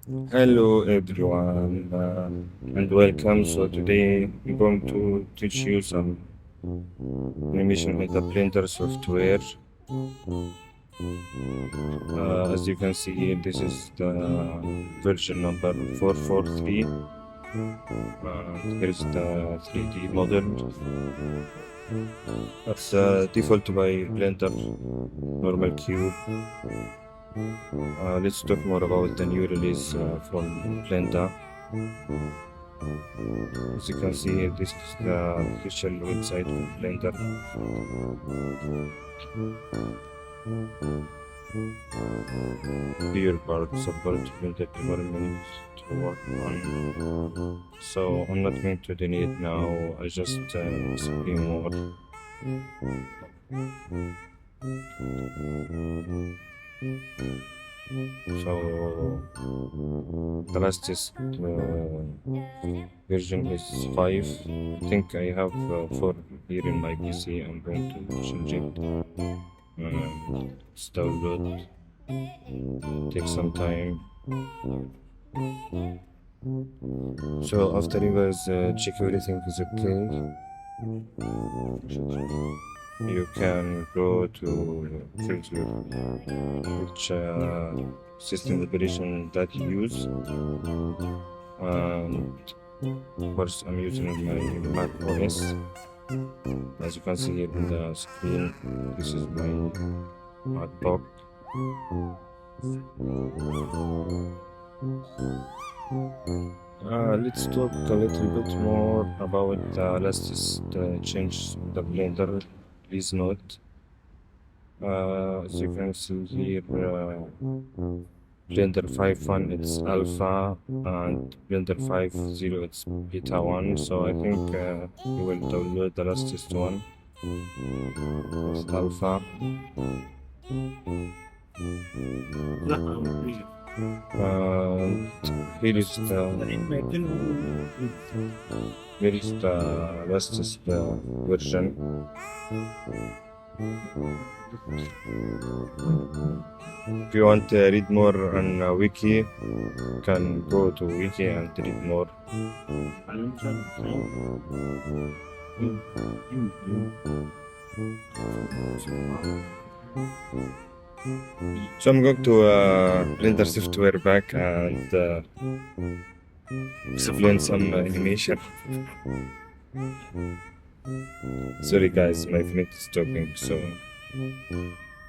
Hello everyone and welcome. So today I'm going to teach you some animation with the Blender software. As you can see here, this is the version number 443. Here's the 3D model. That's default by Blender normal cube. Let's talk more about the new release from Blender. As you can see here, this is the official website of Blender. Here part support Blender development to work on. So I'm not going to delete now, I just explain more. So the latest version is 5. I think I have 4 here in my PC. I'm going to change it. It's download. Take some time. So after you guys check everything is okay, you can go to filter which system operation that you use. And of course I'm using my Mac OS. As you can see here on the screen, this is my MacBook. Let's talk a little bit more about the latest change in the Blender. Please note, as you can see here, Blender 5.1 it's alpha and Blender 5.0 it's beta 1. So I think you will download the latest one. It's alpha. Here is the latest version. If you want to read more on wiki, you can go to wiki and read more. So I'm going to Blender software back and explain some animation. Sorry guys, my friend is talking, so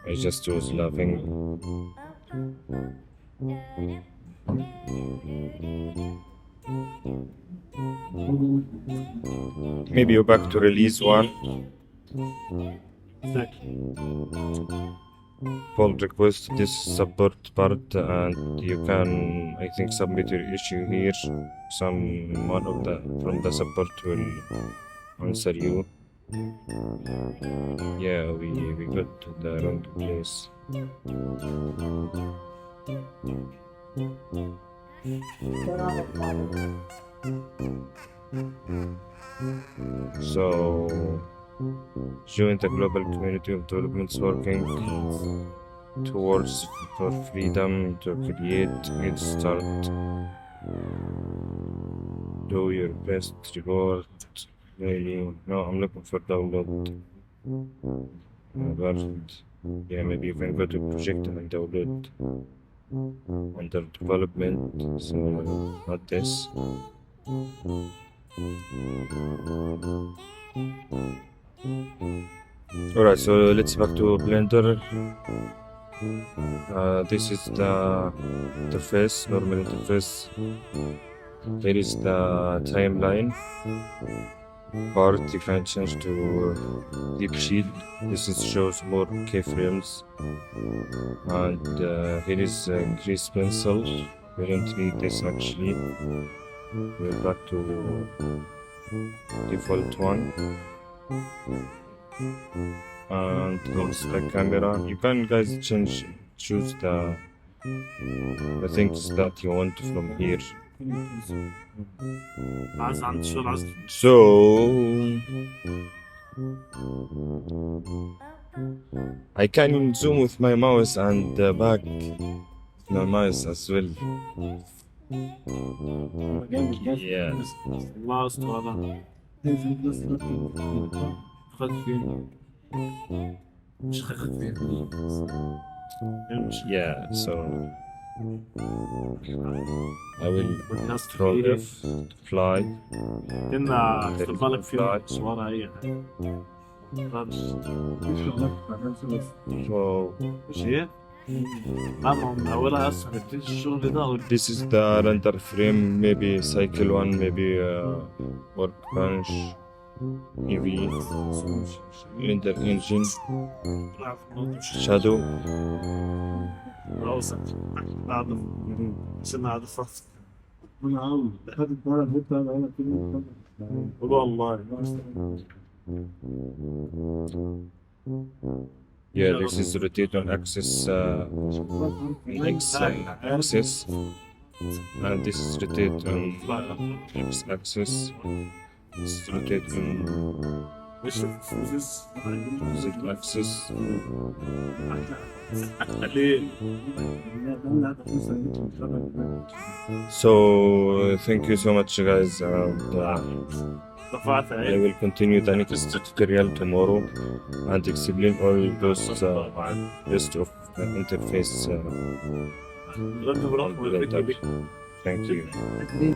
I just was laughing. Maybe you're back to release 1. Pull request this support part and you can, I think, submit your issue here. Someone of the from the support will answer you. Yeah, we got to the wrong place. So join the global community of developments working towards for freedom to create. Get start. Do your best. Reward. Really? No, I'm looking for download. But yeah, maybe you can go to project and download under development. So not this. Alright, so let's back to Blender. This is the interface, normal interface. Here is the timeline part. You can change to deep sheet. This is shows more keyframes. And here is grease pencil. We don't need this actually. We're back to default one. And here's the camera. You can guys choose the things that you want from here. So I can zoom with my mouse and back my mouse as well. Yes. Last one. خلفين مش خلفين Yeah, so I will والناس control كثير F to fly. كنا There is استقبالك no في flight. صورة هي So مش هي؟ أما من أولها هسه نبتدي الشغل ده this is the render frame, maybe cycle one, maybe workbench, EV, render engine, shadow. سنة هذا فصل والله Yeah, this is rotate on axis, X axis, and this is rotate on X axis. This is rotate on وش Z axis. So thank you so much, guys. رفعت I will continue the next tutorial tomorrow and explain all those rest of the interface. ركب رقم Thank you.